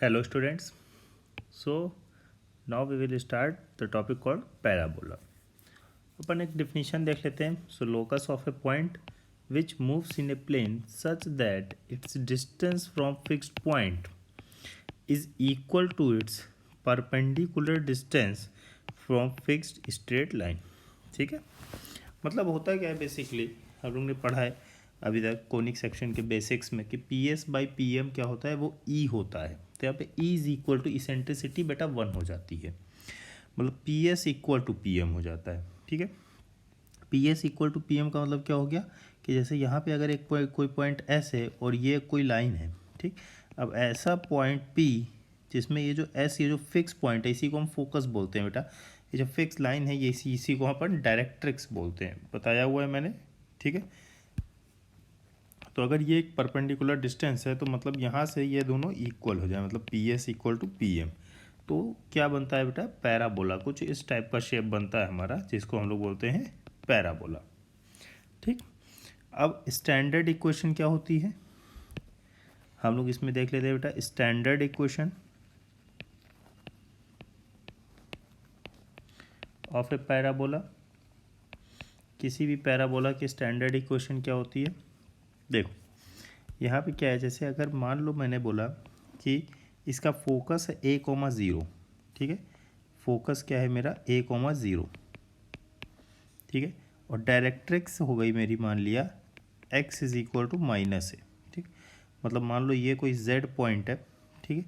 Hello students. So now we will start the topic called parabola. अपन एक definition देख लेते हैं. So locus of a point which moves in a plane such that its distance from fixed point is equal to its perpendicular distance from fixed straight line. ठीक है, मतलब होता क्या है बेसिकली हम लोग ने पढ़ा है अभी तक कोनिक सेक्शन के बेसिक्स में कि P S by P M क्या होता है, वो ई होता है. तो यहाँ पे e is equal to eccentricity बेटा 1 हो जाती है, मतलब P S equal to P M हो जाता है. ठीक है, P S equal to P M का मतलब क्या हो गया कि जैसे यहाँ पे अगर एक कोई पॉइंट एस है और ये कोई लाइन है. ठीक, अब ऐसा पॉइंट पी जिसमें ये जो एस, ये जो फिक्स पॉइंट है, इसी को हम फोकस बोलते हैं बेटा. ये जो फिक्स लाइन है ये इसी को अपन डायरेक्ट्रिक्स बोलते हैं, बताया हुआ है मैंने. ठीक है, तो अगर ये एक परपेंडिकुलर डिस्टेंस है तो मतलब यहाँ से ये दोनों इक्वल हो जाए, मतलब P S equal to P M. तो क्या बनता है बेटा, पैराबोला. कुछ इस टाइप का शेप बनता है हमारा, जिसको हम लोग बोलते हैं पैराबोला. ठीक, अब स्टैंडर्ड इक्वेशन क्या होती है हम लोग इसमें देख लेते हैं बेटा. Standard equation of a parabola, किसी भी पैराबोला की स्टैंडर्ड इक्वेशन क्या होती है. देखो यहाँ पे क्या है, जैसे अगर मान लो मैंने बोला कि इसका फोकस है ए कोमा ज़ीरो. ठीक है, फोकस क्या है मेरा, ए कोमा ज़ीरो. ठीक है, और डायरेक्ट्रिक्स हो गई मेरी, मान लिया X is equal to minus A. ठीक, मतलब मान लो ये कोई जेड पॉइंट है. ठीक है,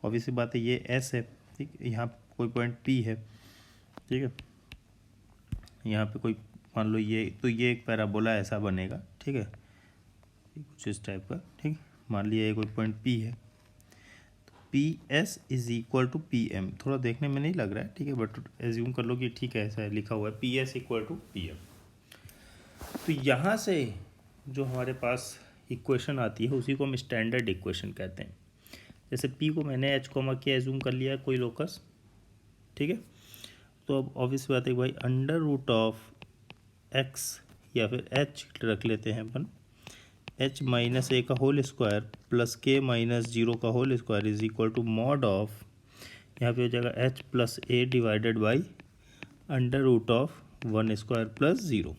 ऑब्वियसली बात है ये एस है. ठीक, यहाँ कोई पॉइंट पी है. ठीक है, यहाँ पे कोई मान लो ये, तो ये एक पैराबोला ऐसा बनेगा. ठीक है, कुछ इस टाइप का. ठीक, मान लिया ये कोई पॉइंट पी है, तो P S is equal to P M. थोड़ा देखने में नहीं लग रहा है, ठीक है, बट एज्यूम कर लो कि ठीक है ऐसा है, लिखा हुआ है P S equal to P M. तो यहाँ से जो हमारे पास इक्वेशन आती है उसी को हम स्टैंडर्ड इक्वेशन कहते हैं. जैसे पी को मैंने एच कोमा के एज्यूम कर लिया है कोई लोकस. ठीक है, तो अब ऑब्वियस बात है भाई अंडर रूट ऑफ एक्स या फिर एच रख लेते हैं अपन. एच माइनस ए का whole square plus k minus zero का whole square is equal to mod of, यहाँ पे हो जाएगा h plus a divided by under root of 1 square plus zero.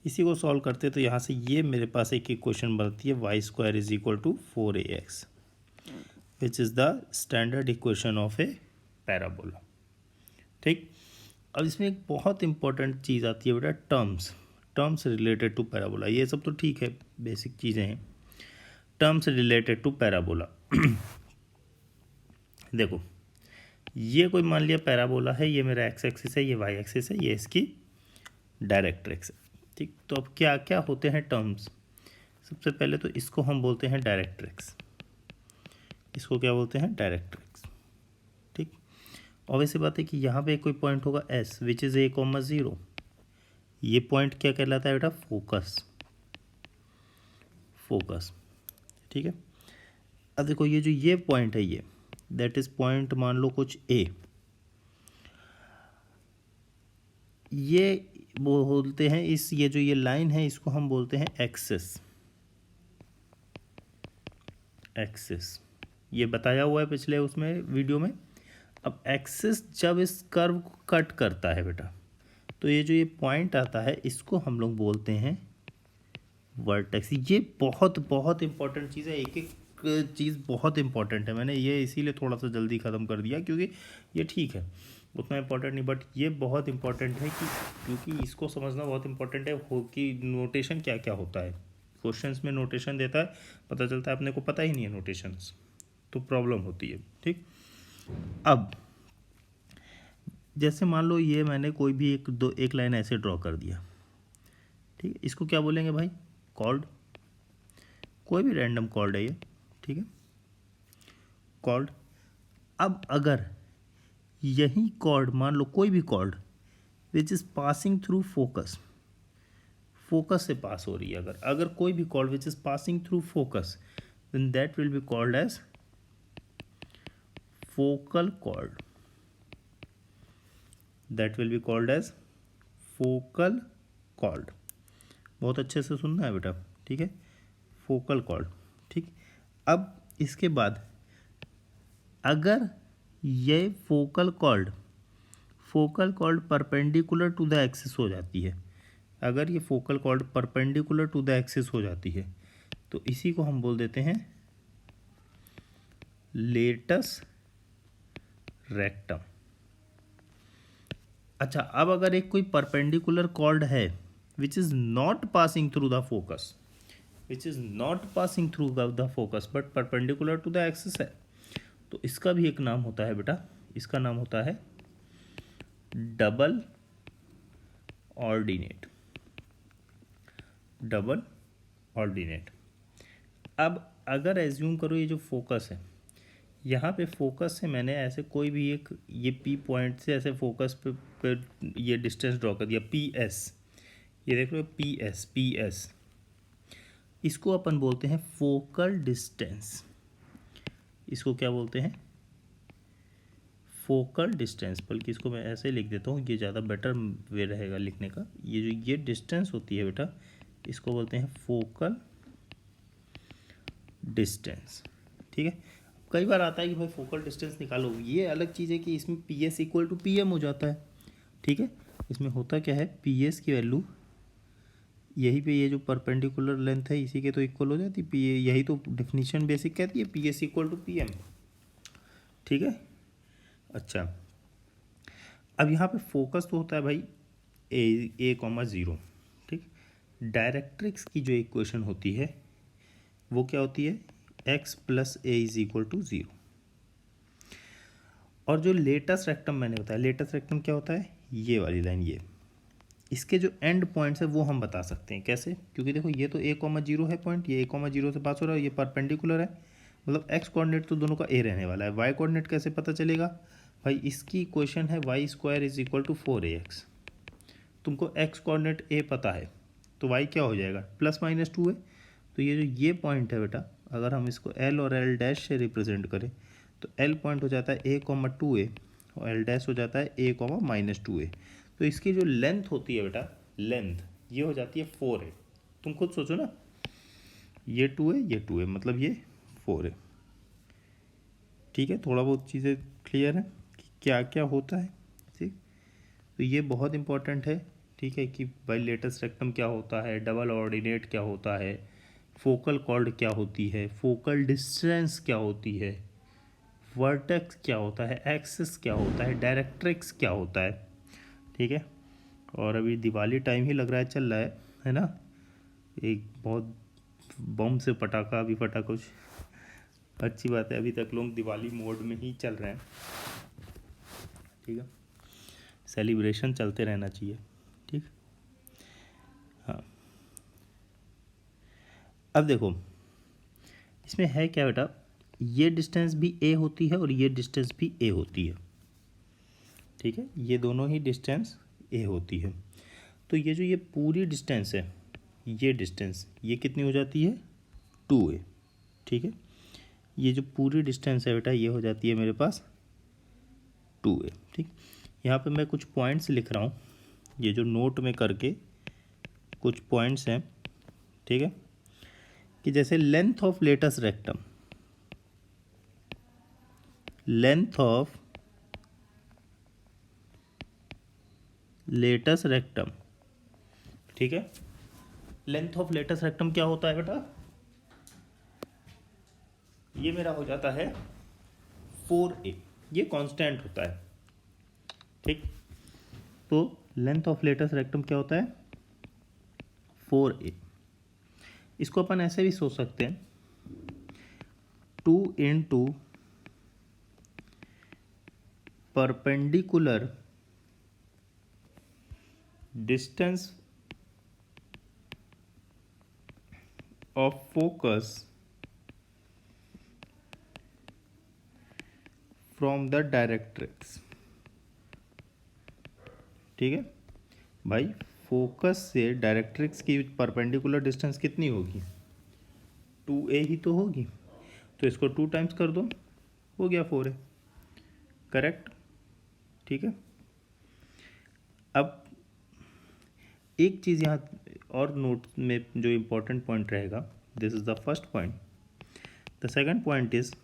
इसी को सॉल्व करते तो यहाँ से ये मेरे पास एक इक्वेशन बनती है y square is equal to 4ax, which is the standard equation of a parabola. ठीक, अब इसमें एक बहुत इंपॉर्टेंट चीज़ आती है बेटा, टर्म्स रिलेटेड टू पैराबोला. ये सब तो ठीक है, बेसिक चीज़ें हैं. टर्म्स रिलेटेड टू पैराबोला देखो ये कोई मान लिया पैराबोला है, ये मेरा एक्स एक्सिस है, ये वाई एक्सिस है, ये इसकी डायरेक्ट्रिक्स है. ठीक, तो अब क्या क्या होते हैं टर्म्स. सबसे पहले तो इसको हम बोलते हैं डायरेक्ट्रिक्स. इसको क्या बोलते हैं, डायरेक्ट्रिक्स. ठीक, ऑब्वियसली बात है कि यहाँ पे कोई पॉइंट होगा S which is a comma zero. ये पॉइंट क्या कहलाता है बेटा, फोकस. ठीक है, अब देखो ये जो ये पॉइंट है, ये दैट इज पॉइंट मान लो कुछ ए. ये बोलते हैं इस, ये जो ये लाइन है इसको हम बोलते हैं एक्सिस. ये बताया हुआ है पिछले उसमें वीडियो में. अब एक्सिस जब इस कर्व को कट करता है बेटा, तो ये जो ये पॉइंट आता है इसको हम लोग बोलते हैं वर्टेक्स. ये बहुत बहुत इंपॉर्टेंट चीज़ है, एक एक चीज़ बहुत इंपॉर्टेंट है. मैंने ये इसीलिए थोड़ा सा जल्दी ख़त्म कर दिया, क्योंकि ये ठीक है उतना इंपॉर्टेंट नहीं, बट ये बहुत इंपॉर्टेंट है कि क्योंकि इसको समझना बहुत इंपॉर्टेंट है हो कि नोटेशन क्या क्या होता है. क्वेश्चंस में नोटेशन देता है, पता चलता है अपने को पता ही नहीं है नोटेशंस, तो प्रॉब्लम होती है. ठीक, अब जैसे मान लो ये मैंने कोई भी एक लाइन ऐसे ड्रॉ कर दिया. ठीक है, इसको क्या बोलेंगे भाई, कॉर्ड. कोई भी रैंडम कॉर्ड है ये. ठीक है, कॉर्ड. अब अगर यही कॉर्ड मान लो कोई भी chord which is passing through focus से पास हो रही है, अगर कोई भी chord which is passing through focus, then that will be called as focal chord. That will be called as focal chord. बहुत अच्छे से सुनना है बेटा. ठीक है, फोकल कॉर्ड. ठीक, अब इसके बाद अगर ये focal chord perpendicular to the axis हो जाती है, अगर ये focal chord perpendicular to the axis हो जाती है तो इसी को हम बोल देते हैं लेटस रेक्टम। अच्छा, अब अगर एक कोई परपेंडिकुलर कॉर्ड है which is not passing through the focus, but perpendicular to the axis है, तो इसका भी एक नाम होता है बेटा, इसका नाम होता है डबल ऑर्डिनेट। अब अगर एज्यूम करो ये जो फोकस है, यहाँ पे फोकस से मैंने ऐसे कोई भी एक ये पी पॉइंट से ऐसे फोकस पे ये डिस्टेंस ड्रॉ कर दिया, पी एस, ये देख लो पी एस, इसको अपन बोलते हैं फोकल डिस्टेंस। इसको क्या बोलते हैं? Focal distance. बल्कि इसको मैं ऐसे लिख देता हूँ, ये ज़्यादा बेटर वे रहेगा लिखने का। ये जो ये डिस्टेंस होती है बेटा, इसको बोलते हैं फोकल डिस्टेंस। ठीक है, कई बार आता है कि भाई फोकल डिस्टेंस निकालो, ये अलग चीज़ है कि इसमें P S equal to P M हो जाता है। ठीक है, इसमें होता क्या है, पी एस की वैल्यू यही पे ये जो परपेंडिकुलर लेंथ है इसी के तो इक्वल हो जाती है, यही तो डेफिनेशन बेसिक कहती है, P S equal to P M. ठीक है, अच्छा अब यहाँ पे फोकस तो होता है भाई ए कॉमा ज़ीरो। ठीक, डायरेक्ट्रिक्स की जो इक्वेशन होती है वो क्या होती है, x plus a is equal to zero. और जो लेटस रेक्टम मैंने बताया, लेटस रेक्टम क्या होता है, ये वाली लाइन, ये इसके जो एंड पॉइंट्स है वो हम बता सकते हैं कैसे, क्योंकि देखो ये तो ए कॉमा जीरो है पॉइंट, ये ए कॉमा जीरो से पास हो रहा है, ये परपेंडिकुलर है, मतलब एक्स कोऑर्डिनेट तो दोनों का ए रहने वाला है। वाई कोऑर्डिनेट कैसे पता चलेगा भाई, इसकी इक्वेशन है y square is equal to 4ax। तुमको एक्स कोऑर्डिनेट ए पता है तो वाई क्या हो जाएगा, प्लस माइनस 2 है। तो ये जो ये पॉइंट है बेटा, अगर हम इसको एल और एल डैश से रिप्रेजेंट करें तो एल पॉइंट हो जाता है ए कॉमा 2a और एल डैश हो जाता है ए कॉमा माइनस 2a। तो इसकी जो लेंथ होती है बेटा, लेंथ ये हो जाती है 4a। तुम खुद सोचो ना, ये 2 है, ये 2 है, मतलब ये 4 है। ठीक है, थोड़ा बहुत चीज़ें क्लियर है कि क्या क्या होता है। ठीक, तो ये बहुत इंपॉर्टेंट है। ठीक है, कि भाई लेटस रेक्टम क्या होता है, डबल ऑर्डिनेट क्या होता है, फोकल कॉर्ड क्या होती है, फोकल डिस्टेंस क्या होती है, वर्टेक्स क्या होता है, एक्सिस क्या होता है, डायरेक्ट्रिक्स क्या होता है। ठीक है, और अभी दिवाली टाइम ही लग रहा है, चल रहा है ना, एक बहुत बम से पटाखा भी फटा कुछ, अच्छी बात है, अभी तक लोग दिवाली मोड में ही चल रहे हैं। ठीक है, सेलिब्रेशन चलते रहना चाहिए। ठीक, हाँ अब देखो इसमें है क्या बेटा, ये डिस्टेंस भी ए होती है और ये डिस्टेंस भी ए होती है। ठीक है, ये दोनों ही डिस्टेंस ए होती है। तो ये जो ये पूरी डिस्टेंस है, ये डिस्टेंस ये कितनी हो जाती है, 2a। ठीक है, ये जो पूरी डिस्टेंस है बेटा, ये हो जाती है मेरे पास 2a। ठीक, यहाँ पे मैं कुछ पॉइंट्स लिख रहा हूँ, ये जो नोट में करके कुछ पॉइंट्स हैं। ठीक है, कि जैसे length of latus rectum, length of latus rectum. ठीक है, लेंथ ऑफ लेटस रेक्टम क्या होता है बेटा, ये मेरा हो जाता है 4a, ये कांस्टेंट होता है। ठीक, तो लेंथ ऑफ लेटस रेक्टम क्या होता है, 4a। इसको अपन ऐसे भी सोच सकते हैं, 2 into perpendicular distance of focus from the directrix. ठीक है भाई, फोकस से डायरेक्ट्रिक्स की परपेंडिकुलर डिस्टेंस कितनी होगी, 2a ही तो होगी, तो इसको 2 टाइम्स कर दो, हो गया 4a। करेक्ट। ठीक है, अब एक चीज़ यहाँ और नोट में जो इम्पोर्टेंट पॉइंट रहेगा, this is the first point. The second point is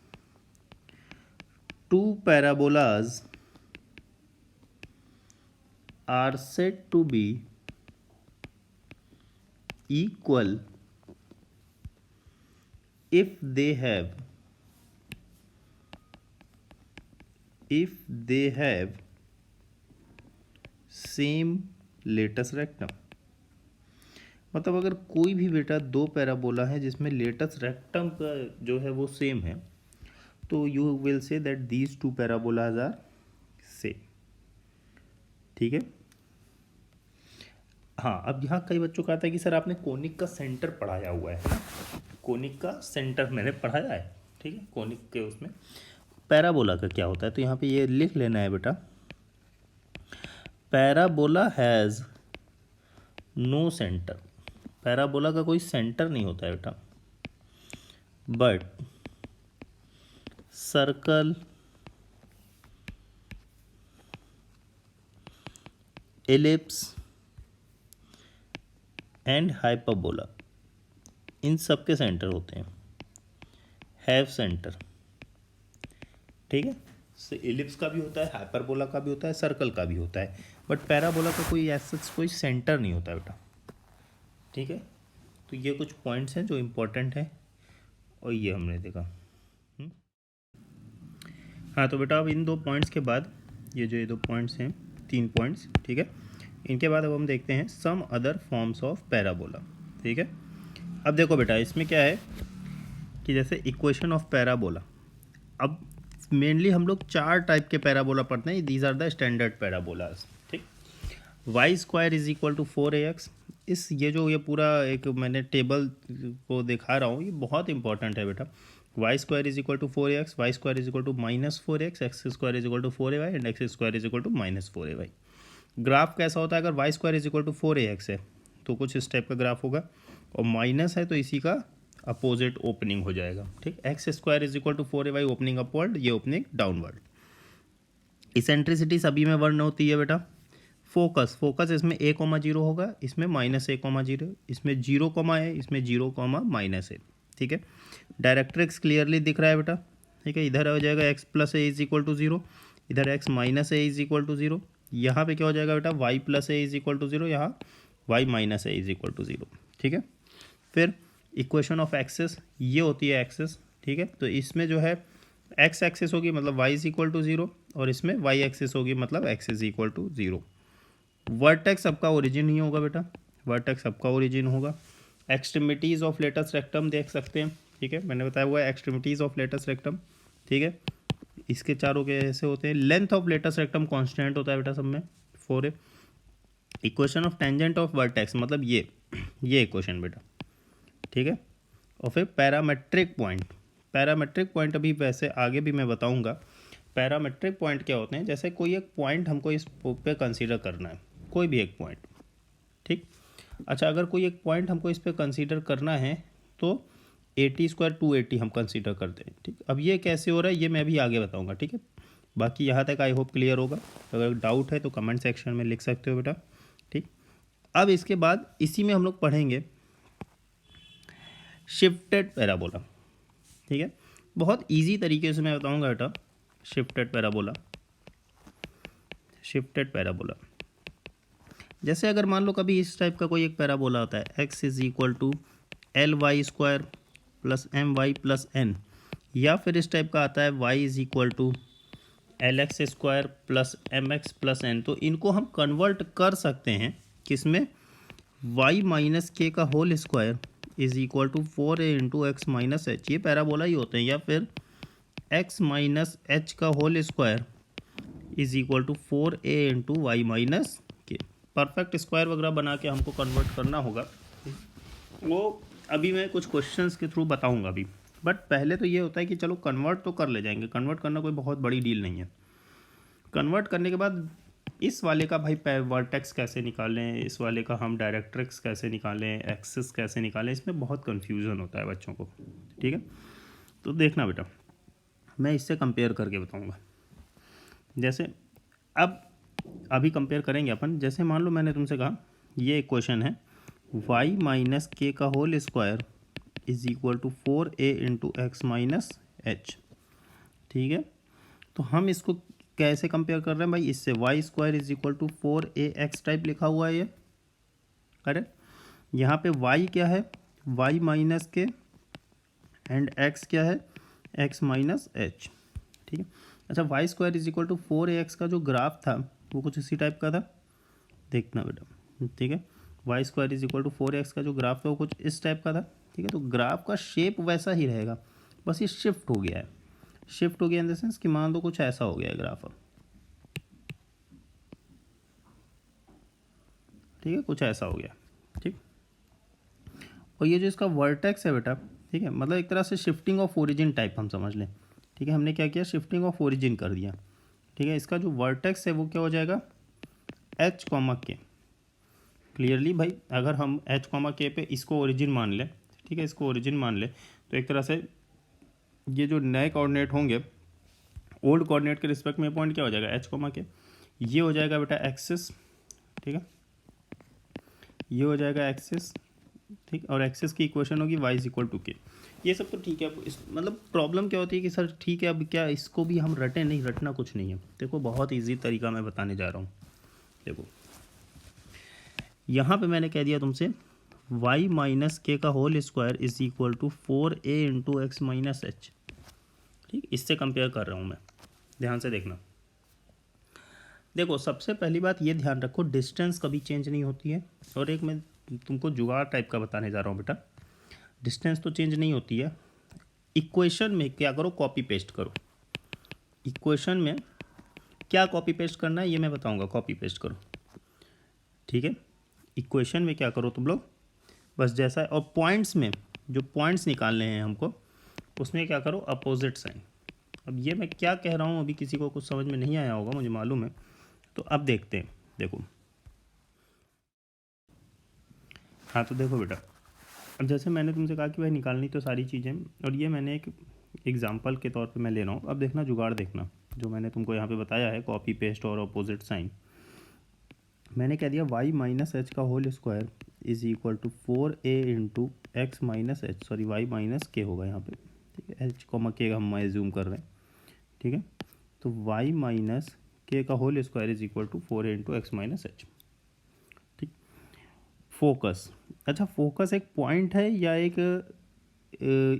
two parabolas are said to be equal if they have same latus rectum. मतलब अगर कोई भी बेटा दो पैराबोला है जिसमें लेटस रेक्टम का जो है वो सेम है, तो you will say that these two parabolas are same. ठीक है। हाँ, अब यहाँ कई बच्चों का आता है कि सर आपने कोनिक का सेंटर पढ़ाया हुआ है ना, कोनिक का सेंटर मैंने पढ़ाया है। ठीक है, कोनिक के उसमें पैराबोला का क्या होता है, तो यहाँ पे ये लिख लेना है बेटा, parabola has no centre. Parabola का कोई सेंटर नहीं होता है बेटा, but circle, ellipse and hyperbola इन सब के सेंटर होते हैं, हैव सेंटर। ठीक है, एलिप्स का भी होता है, हाइपरबोला का भी होता है, सर्कल का भी होता है, बट पैराबोला का कोई ऐसा कोई सेंटर नहीं होता बेटा। ठीक है, तो ये कुछ पॉइंट्स हैं जो इम्पोर्टेंट हैं और ये हमने देखा। हाँ, तो बेटा अब इन दो पॉइंट्स के बाद ये दो पॉइंट्स हैं, 3 पॉइंट्स। ठीक है, इनके बाद अब हम देखते हैं some other forms of parabola. ठीक है, अब देखो बेटा इसमें क्या है कि जैसे इक्वेशन ऑफ पैराबोला, अब मेनली हम लोग 4 टाइप के पैराबोला पढ़ते हैं, these are the standard parabolas. ठीक, Y square is equal to 4ax। ये पूरा एक मैंने टेबल को दिखा रहा हूँ, ये बहुत इंपॉर्टेंट है बेटा। Y square is equal to 4ax, y square is equal to -4x, x square is equal to 4ay and x square is equal to -4ay। Graph कैसा होता है, अगर y square is equal to 4ax है तो कुछ इस type का graph होगा, और माइनस है तो इसी का अपोजिट ओपनिंग हो जाएगा। ठीक, x square is equal to 4ay opening upward, ये ओपनिंग डाउनवर्ड। इसेंट्रिसिटी सभी में 1 होती है बेटा। फोकस इसमें a,0 होगा, इसमें -a,0, इसमें 0, है, इसमें 0, -a। ठीक है, डायरेक्ट्रिक्स क्लियरली दिख रहा है बेटा। ठीक है, इधर हो जाएगा x + a is equal to 0, इधर x - a is equal to 0, यहाँ पे क्या हो जाएगा बेटा y + a is equal to 0, यहाँ y - a is equal to 0। ठीक है, फिर इक्वेशन ऑफ एक्सेस, ये होती है एक्सेस। ठीक है, तो इसमें जो है x एक्सेस होगी मतलब y इज इक्वल टू 0, और इसमें y एक्सेस होगी मतलब x is equal to 0। Vertex आपका ओरिजिन ही होगा बेटा, वर्टेक्स आपका ओरिजिन होगा। एक्सट्रीमिटीज़ ऑफ लेटस रेक्टम देख सकते हैं। ठीक है, मैंने बताया हुआ है एक्सट्रीमिटीज़ ऑफ लेटस रेक्टम। ठीक है, इसके चारों के ऐसे होते हैं। Length of latus rectum constant होता है बेटा सब में, 4 है। Equation of tangent of vertex, मतलब ये इक्वेशन बेटा। ठीक है, और फिर पैरामेट्रिक पॉइंट। पैरामेट्रिक पॉइंट अभी वैसे आगे भी मैं बताऊंगा। पैरामेट्रिक पॉइंट क्या होते हैं, जैसे कोई एक पॉइंट हमको इस पे कंसीडर करना है, कोई भी एक पॉइंट। ठीक, अच्छा, अगर कोई एक पॉइंट हमको इस पे कंसीडर करना है तो 80² 280 हम कंसीडर करते हैं। ठीक, अब ये कैसे हो रहा है ये मैं अभी आगे बताऊंगा। ठीक है, बाकी यहाँ तक आई होप क्लियर होगा। अगर डाउट है तो कमेंट सेक्शन में लिख सकते हो बेटा। ठीक, अब इसके बाद इसी में हम लोग पढ़ेंगे शिफ्टेड पैराबोला। ठीक है, बहुत इजी तरीके से मैं बताऊंगा बेटा। शिफ्टेड पैराबोला जैसे अगर मान लो कभी इस टाइप का कोई एक पैराबोला होता है, x is equal to ly² + my + n, या फिर इस टाइप का आता है y is equal to lx² + mx + n, तो इनको हम कन्वर्ट कर सकते हैं किसमें, y - k का whole square is equal to 4a × x - h, ये पैराबोला ही होते हैं, या फिर x - h का whole square is equal to 4a × y - k। Perfect square वगैरह बना के हमको कन्वर्ट करना होगा, वो अभी मैं कुछ क्वेश्चंस के थ्रू बताऊंगा अभी। बट पहले तो ये होता है कि चलो कन्वर्ट तो कर ले जाएंगे, कन्वर्ट करना कोई बहुत बड़ी डील नहीं है। कन्वर्ट करने के बाद इस वाले का भाई वर्टेक्स कैसे निकालें, इस वाले का हम डायरेक्ट्रिक्स कैसे निकालें, एक्सिस कैसे निकालें, इसमें बहुत कन्फ्यूज़न होता है बच्चों को। ठीक है, तो देखना बेटा, मैं इससे कंपेयर करके बताऊँगा। जैसे अब अभी कंपेयर करेंगे अपन। जैसे मान लो मैंने तुमसे कहा ये इक्वेशन है y - k का whole square is equal to 4a × x - h। ठीक है, तो हम इसको कैसे कंपेयर कर रहे हैं भाई, इससे y square is equal to 4ax type लिखा हुआ है ये, करेक्ट। यहाँ पे y क्या है, y minus k, and x क्या है, x माइनस एच, ठीक है। अच्छा, y square is equal to 4ax का जो ग्राफ था वो कुछ इसी टाइप का था, देखना बेटा, ठीक है। Y square is equal to 4ax का जो ग्राफ था वो कुछ इस टाइप का था, ठीक है। तो ग्राफ का शेप वैसा ही रहेगा, बस ये शिफ्ट हो गया है। शिफ्ट हो गया इन द सेंस कि मान लो कुछ ऐसा हो गया है ग्राफ, ठीक है, कुछ ऐसा हो गया, ठीक। और ये जो इसका वर्टेक्स है बेटा, ठीक है, मतलब एक तरह से शिफ्टिंग ऑफ ओरिजिन टाइप हम समझ लें, ठीक है। हमने क्या किया, शिफ्टिंग ऑफ ओरिजिन कर दिया, ठीक है। इसका जो वर्टेक्स है वो क्या हो जाएगा, एच कॉमा के। क्लियरली भाई, अगर हम एच कॉमा के पे इसको ओरिजिन मान लें, ठीक है, इसको ओरिजिन मान ले, तो एक तरह से ये जो नए कोऑर्डिनेट होंगे ओल्ड कोऑर्डिनेट के रिस्पेक्ट में पॉइंट क्या हो जाएगा, एच कॉमा के, ये हो जाएगा बेटा एक्सिस, ठीक है, ये हो जाएगा एक्सिस, ठीक। और एक्सिस की इक्वेशन होगी y इज इक्वल टू के। ये सब तो ठीक है। अब इस मतलब प्रॉब्लम क्या होती है कि सर ठीक है, अब क्या इसको भी हम रटें, नहीं रटना कुछ नहीं है। देखो बहुत इजी तरीका मैं बताने जा रहा हूँ। देखो यहाँ पे मैंने कह दिया तुमसे y माइनस के का whole square is equal to 4a into x minus h, ठीक। इससे कंपेयर कर रहा हूँ मैं, ध्यान से देखना। देखो सबसे पहली बात ये ध्यान रखो, डिस्टेंस कभी चेंज नहीं होती है। और एक मैं तुमको जुगाड़ टाइप का बताने जा रहा हूँ बेटा, डिस्टेंस तो चेंज नहीं होती है। इक्वेशन में क्या करो, कॉपी पेस्ट करो। इक्वेशन में क्या कॉपी पेस्ट करना है ये मैं बताऊंगा, कॉपी पेस्ट करो, ठीक है। इक्वेशन में क्या करो तुम लोग, बस जैसा है। और पॉइंट्स में जो पॉइंट्स निकालने हैं हमको, उसमें क्या करो, अपोजिट साइन। अब ये मैं क्या कह रहा हूँ अभी किसी को कुछ समझ में नहीं आया होगा, मुझे मालूम है। तो अब देखते हैं, देखो हाँ, तो देखो बेटा, अब जैसे मैंने तुमसे कहा कि भाई निकालनी तो सारी चीज़ें, और ये मैंने एक एग्जांपल के तौर पे मैं ले रहा हूँ। अब देखना जुगाड़, देखना जो मैंने तुमको यहाँ पे बताया है, कॉपी पेस्ट और अपोजिट साइन। मैंने कह दिया y माइनस एच का whole square is equal to 4a into x minus h, sorry y minus k होगा यहाँ पे, ठीक है। एच कॉमा के हम एज्यूम कर रहे हैं, ठीक है। तो y माइनस के का whole square is equal to 4a into x minus h, ठीक। फोकस, अच्छा फोकस एक पॉइंट है या एक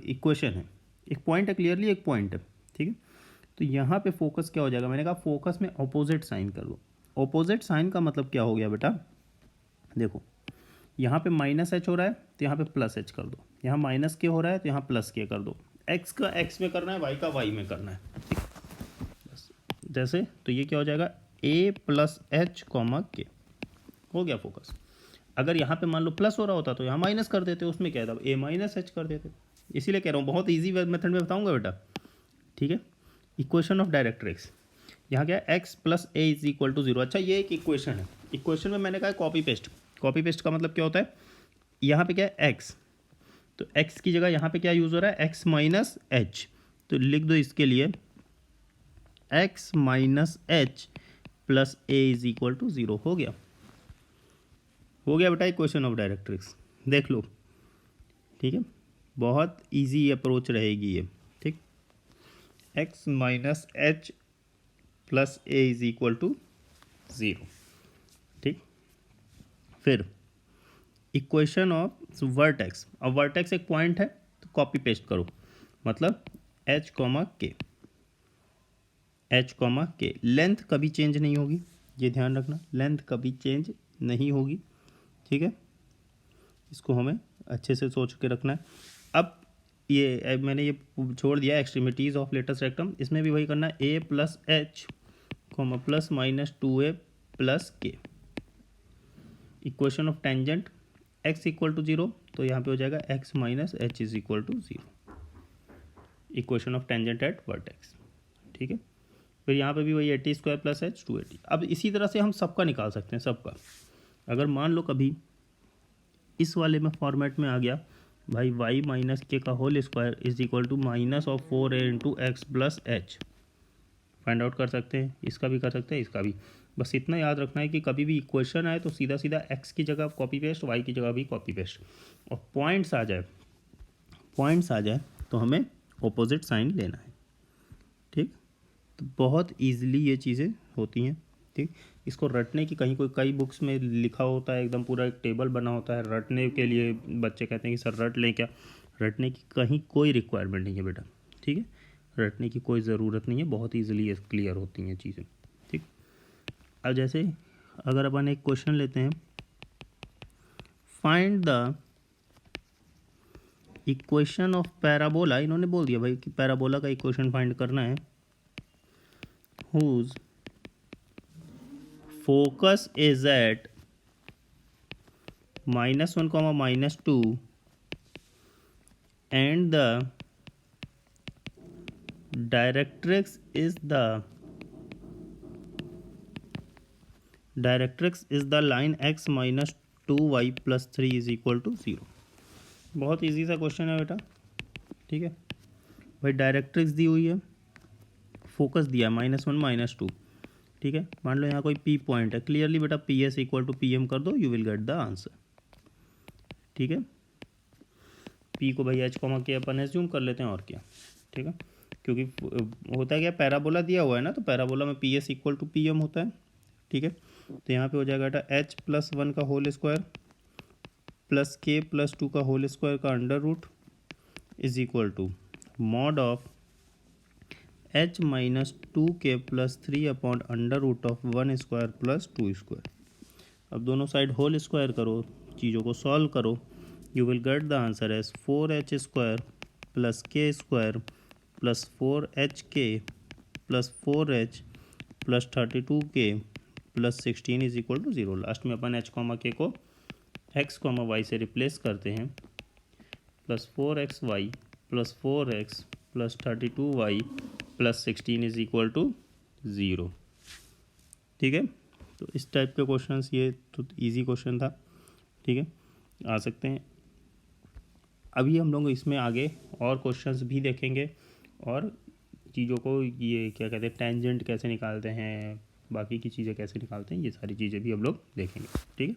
इक्वेशन है, एक पॉइंट है, क्लियरली एक पॉइंट है, ठीक है। तो यहाँ पे फोकस क्या हो जाएगा, मैंने कहा फोकस में ऑपोजिट साइन कर दो। ऑपोजिट साइन का मतलब क्या हो गया बेटा, देखो यहाँ पे माइनस एच हो रहा है तो यहाँ पे प्लस एच कर दो, यहाँ माइनस के हो रहा है तो यहाँ प्लस के कर दो। एक्स का एक्स में करना है, वाई का वाई में करना है, ठीक। बस जैसे, तो ये क्या हो जाएगा, ए प्लस एच कॉमा के, हो गया फोकस। अगर यहाँ पे मान लो प्लस हो रहा होता तो यहाँ माइनस कर देते, उसमें क्या था, ए माइनस एच कर देते। इसीलिए कह रहा हूँ बहुत ईजी मेथड में बताऊँगा बेटा, ठीक है। इक्वेशन ऑफ डायरेक्ट्रिक्स, यहाँ क्या है, x plus a is equal to 0। अच्छा ये एक इक्वेशन है, इक्वेशन में मैंने कहा कॉपी पेस्ट। कॉपी पेस्ट का मतलब क्या होता है, यहाँ पे क्या है एक्स, तो एक्स की जगह यहाँ पे क्या यूज़ हो रहा है, एक्स माइनस एच, तो लिख दो इसके लिए x minus h plus a is equal to 0। हो गया, हो गया बेटा इक्वेशन ऑफ डायरेक्ट्रिक्स, देख लो, ठीक है। बहुत इजी अप्रोच रहेगी ये, ठीक। X minus h plus a is equal to 0, ठीक। फिर इक्वेशन ऑफ वर्टेक्स, अब वर्टेक्स एक पॉइंट है तो कॉपी पेस्ट करो, मतलब h comma k, h comma k. Length कभी चेंज नहीं होगी, ये ध्यान रखना, लेंथ कभी चेंज नहीं होगी, ठीक है। इसको हमें अच्छे से सोच के रखना है। अब ये मैंने ये छोड़ दिया एक्सट्रीमिटीज़ ऑफ लेटस रेक्टम, इसमें भी वही करना है, A plus H comma plus minus 2a plus K. Equation of tangent, X equal to 0, तो यहाँ पे हो जाएगा X minus H is equal to 0। Equation of tangent at vertex, ठीक है। फिर यहाँ पे भी वही 80 स्क्वायर प्लस एच 280। अब इसी तरह से हम सबका निकाल सकते हैं, सबका। अगर मान लो कभी इस वाले में फॉर्मेट में आ गया भाई, y माइनस के का whole square is equal to minus of 4a into x plus h, find out कर सकते हैं, इसका भी कर सकते हैं, इसका भी। बस इतना याद रखना है कि कभी भी इक्वेशन आए तो सीधा सीधा x की जगह कॉपी पेस्ट, y की जगह भी कॉपी पेस्ट, और पॉइंट्स आ जाए, पॉइंट्स आ जाए तो हमें ऑपोजिट साइन लेना है, ठीक। तो बहुत ईजिली ये चीज़ें होती हैं। ठीक, इसको रटने की कहीं कई बुक्स में लिखा होता है, एकदम पूरा एक टेबल बना होता है रटने के लिए। बच्चे कहते हैं कि सर रट लें क्या? रटने की कहीं कोई रिक्वायरमेंट नहीं है बेटा। ठीक है, रटने की कोई ज़रूरत नहीं है, बहुत ईजिली क्लियर होती हैं चीज़ें। ठीक, अब जैसे अगर अपन एक क्वेश्चन लेते हैं, find the equation of parabola. इन्होंने बोल दिया भाई कि पैराबोला का इक्वेशन फाइंड करना है, whose focus is at -1, -2 and the directrix is the line x -2y + 3 = 0। बहुत इजी सा क्वेश्चन है बेटा। ठीक है भाई, डायरेक्ट्रिक्स दी हुई है, फोकस दिया -1 -2। ठीक है, मान लो यहाँ कोई पी पॉइंट है, क्लियरली बेटा PS = PM कर दो, you will get the answer. ठीक है, पी को भाई H, के अपन एज्यूम कर लेते हैं और क्या। ठीक है, क्योंकि होता है क्या, पैराबोला दिया हुआ है ना, तो पैराबोला में PS = PM होता है। ठीक है, तो यहाँ पे हो जाएगा बेटा H + 1 का होल स्क्वायर प्लस K + 2 का होल स्क्वायर का under root = mod of H - 2K + 3 upon under root of 1 square + 2 square. अब दोनों साइड होल स्क्वायर करो, चीज़ों को सॉल्व करो, you will get the answer as 4H² + K² + 4HK + 4H + 32K + 16 = 0। Last में अपन H, K को x, y से replace करते हैं, +4xy + 4x + 32y + 16 = 0। ठीक है, तो इस टाइप के क्वेश्चंस, ये तो इजी क्वेश्चन था। ठीक है, आ सकते हैं। अभी हम लोग इसमें आगे और क्वेश्चंस भी देखेंगे, और चीज़ों को ये क्या कहते हैं, टेंजेंट कैसे निकालते हैं, बाकी की चीज़ें कैसे निकालते हैं, ये सारी चीज़ें भी हम लोग देखेंगे। ठीक है।